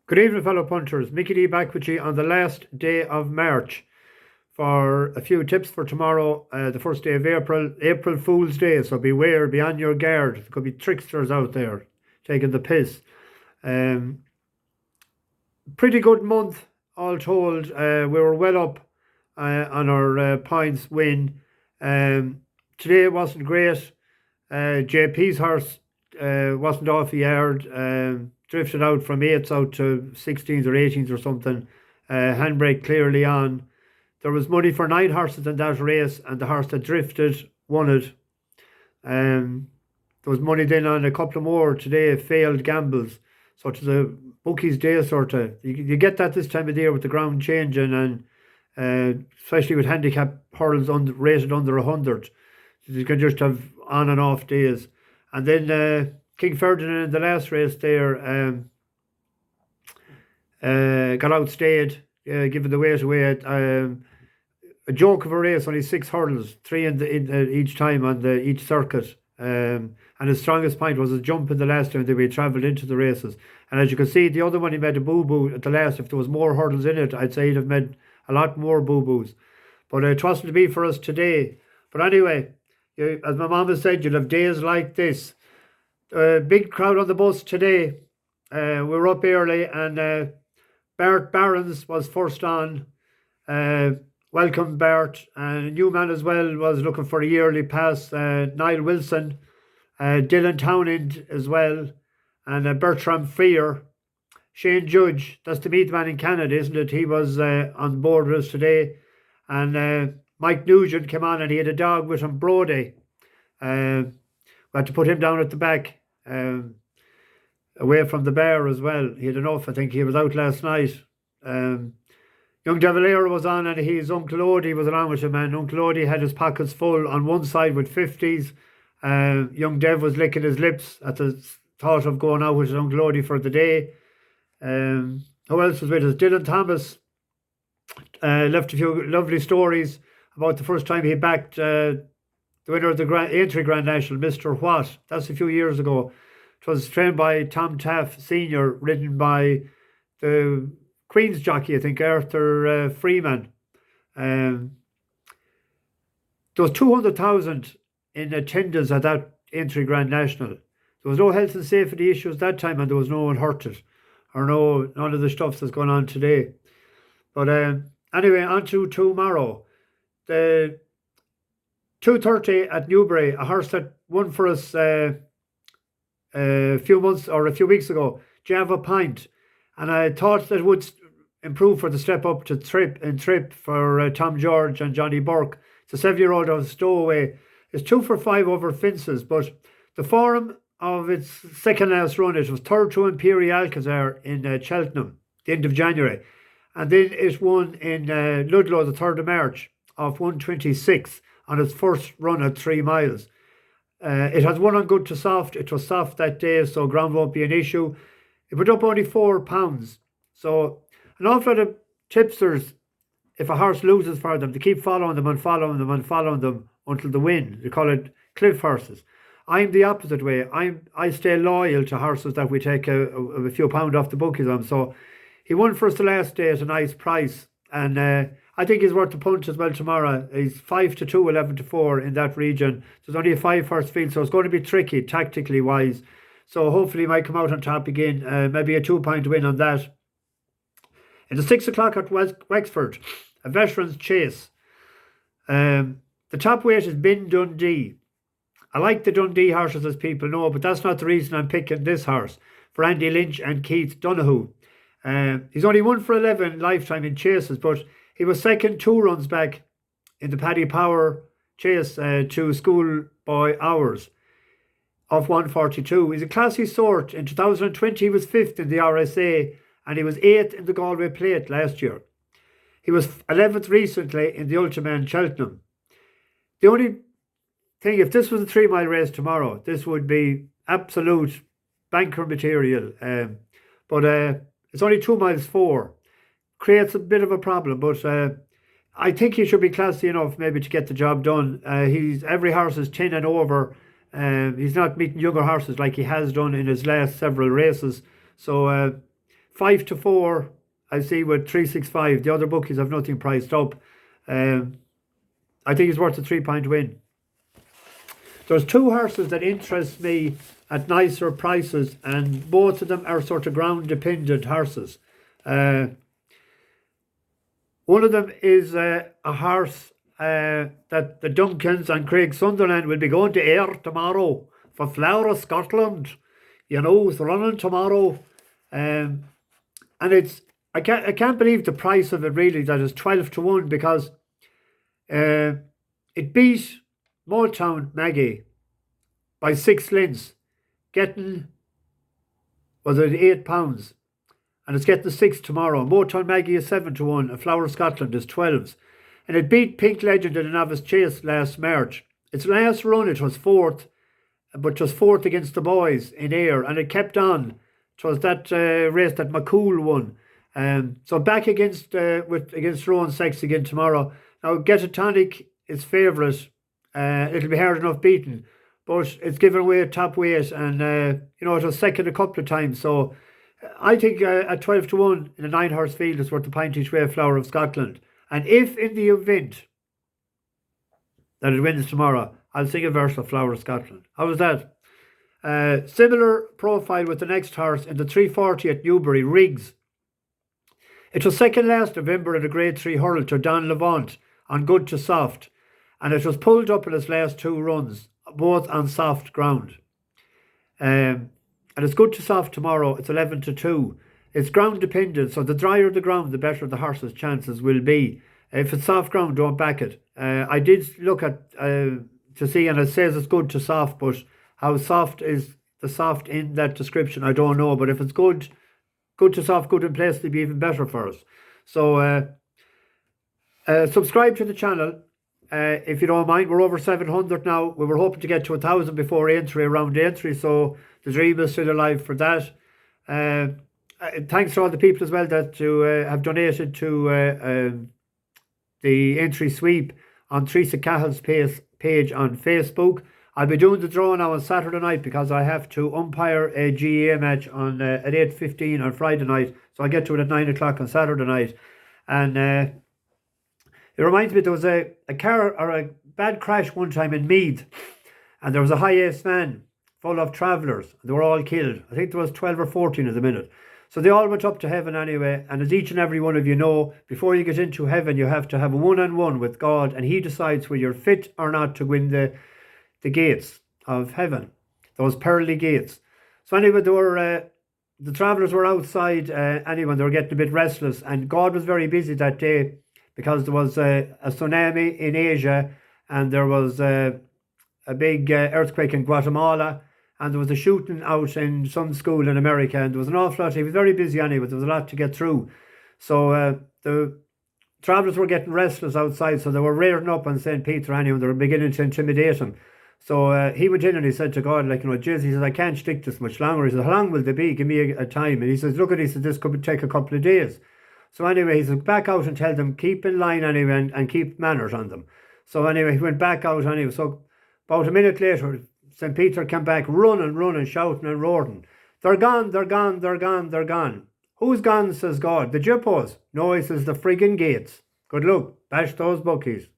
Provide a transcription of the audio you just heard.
Good evening, fellow punters. Mickey D back with you on the last day of March for a few tips for tomorrow, the first day of April, April Fool's Day. So beware, be on your guard. There could be tricksters out there taking the piss. Um, Pretty good month, all told. We were well up on our points win. Today wasn't great. JP's horse wasn't off the yard. Drifted out from 8s out to 16s or 18s or something. Handbrake clearly on. There was money for 9 horses in that race, and the horse that drifted won it. There was money then on a couple of more today, failed gambles. So it's a bookie's day sort of. You get that this time of the year with the ground changing, and especially with handicap hurdles rated under 100. You can just have on and off days. And then King Ferdinand in the last race there got outstayed, giving the weight away. A joke of a race, only 6 hurdles, 3 in each time on each circuit. And his strongest point was his jump in the last time that we travelled into the races. And as you can see, the other one he made a boo-boo at the last. If there was more hurdles in it, I'd say he'd have made a lot more boo-boos. But it wasn't to be for us today. But anyway, as my mama said, you'll have days like this. Big crowd on the bus today. We were up early, and Bart Barons was first on. Welcome, Bart. And a new man as well was looking for a yearly pass. Niall Wilson, Dylan Townend as well, and Bertram Freer. Shane Judge, that's the meat man in Canada, isn't it? He was on board with us today. And Mike Nugent came on, and he had a dog with him, Brody. We had to put him down at the back, away from the bar as well. He had enough. I think he was out last night. Young De Valera was on, and his Uncle Odie was along with him, and Uncle Odie had his pockets full on one side with 50s. Young Dev was licking his lips at the thought of going out with his Uncle Odie for the day. Who else was with us? Dylan Thomas left a few lovely stories about the first time he backed the winner of the Aintree Grand National, Mr. What. That's a few years ago. It was trained by Tom Taff Sr., ridden by the Queen's jockey, I think, Arthur Freeman. There was 200,000 in attendance at that Aintree Grand National. There was no health and safety issues that time, and there was no one hurted, or none of the stuff that's going on today. But anyway, on to tomorrow. The 2:30 at Newbury, a horse that won for us a few weeks ago, Java Pint. And I thought that would improve for the step up to trip for Tom George and Johnny Burke. It's a 7-year-old of Stowaway. It's 2 for 5 over fences, but the form of its second last run, it was third to Imperial Alcazar in Cheltenham, the end of January. And then it won in Ludlow, the 3rd of March, off 126 on its first run at 3 miles. It has won on good to soft. It was soft that day, so ground won't be an issue. It put up only £4. So an awful lot of tipsters, if a horse loses for them, they keep following them and following them and following them until the win. They call it cliff horses. I'm the opposite way. I stay loyal to horses that we take a few pound off the bookies on. So he won for us the last day at a nice price. And I think he's worth the punch as well tomorrow. He's 5-2, 11-4 in that region. There's only a 5-horse field, so it's going to be tricky tactically wise. So hopefully he might come out on top again. Maybe a 2-point win on that. In the 6 o'clock at Wexford, a veteran's chase. The top weight is Ben Dundee. I like the Dundee horses, as people know, but that's not the reason I'm picking this horse. For Andy Lynch and Keith Donoghue. He's only 1 for 11 lifetime in chases, but he was second 2 runs back in the Paddy Power chase to Schoolboy Hours of 142. He's a classy sort. In 2020 he was 5th in the RSA, and he was 8th in the Galway Plate last year. He was 11th recently in the Ultraman Cheltenham. The only thing, if this was a 3-mile race tomorrow, this would be absolute banker material. But it's only 2 miles 4. Creates a bit of a problem, but I think he should be classy enough maybe to get the job done. Every horse is 10 and over. He's not meeting younger horses like he has done in his last several races. So 5-4, I see with 365. The other bookies have nothing priced up. I think it's worth a 3-point win. There's two horses that interest me at nicer prices, and both of them are sort of ground-dependent horses. One of them is a horse that the Duncans and Craig Sunderland will be going to air tomorrow for Flower of Scotland. You know, it's running tomorrow. And it's, I can't believe the price of it really, that is 12-1, because it beat Motown Maggie by 6 lengths, getting, was it £8? And it's getting 6 tomorrow. Motown Maggie is 7-1, and Flower of Scotland is 12s. And it beat Pink Legend in a novice chase last March. Its last run it was 4th, but it was 4th against the boys in air, and it kept on. It was that race that McCool won. So back against Rowan Sex again tomorrow. Now Get a Tonic is favourite. It'll be hard enough beaten, but it's given away at top weight, and you know, it was second a couple of times. So I think at 12-1 in a 9-horse field is worth the pint each way, Flower of Scotland. And if in the event that it wins tomorrow, I'll sing a verse of Flower of Scotland. How was that? Similar profile with the next horse in the 340 at Newbury, Riggs. It was second last November in a Grade 3 hurl to Don Levant on good to soft, and it was pulled up in its last 2 runs, both on soft ground. And it's good to soft tomorrow. It's 11-2. It's ground dependent, so the drier the ground, the better the horse's chances will be. If it's soft ground, don't back it. I did look at to see, and it says it's good to soft, but how soft is the soft in that description, I don't know. But if it's good to soft, good in place, it'll be even better for us. So subscribe to the channel if you don't mind. We're over 700 now. We were hoping to get to 1,000 before entry, around entry, so the dream is still alive for that. Thanks to all the people as well that have donated to the entry sweep on Teresa Cahill's page on Facebook. I'll be doing the draw now on Saturday night because I have to umpire a GAA match on at 8:15 on Friday night, so I get to it at 9 o'clock on Saturday night. And it reminds me, there was a car or a bad crash one time in Meath, and there was a high ace van full of travellers. They were all killed. I think there was 12 or 14 at the minute. So they all went up to heaven anyway, and as each and every one of you know, before you get into heaven, you have to have a one-on-one with God, and he decides whether you're fit or not to win the gates of heaven, those pearly gates. So anyway, the travellers were outside anyway, they were getting a bit restless, and God was very busy that day because there was a tsunami in Asia, and there was a big earthquake in Guatemala, and there was a shooting out in some school in America, and there was an awful lot. He was very busy anyway, there was a lot to get through. So the travellers were getting restless outside, so they were rearing up on St. Peter anyway, they were beginning to intimidate him. So he went in and he said to God, like, you know, Jesus, he said, I can't stick this much longer. He said, how long will they be? Give me a time. And he says, look at, he said, this could take a couple of days. So anyway, he said, back out and tell them, keep in line anyway, and keep manners on them. So anyway, he went back out anyway. So about a minute later, St. Peter came back running, shouting and roaring. They're gone, they're gone, they're gone, they're gone. Who's gone, says God? The Jippos. No, he says, the friggin' gates. Good luck. Bash those bookies.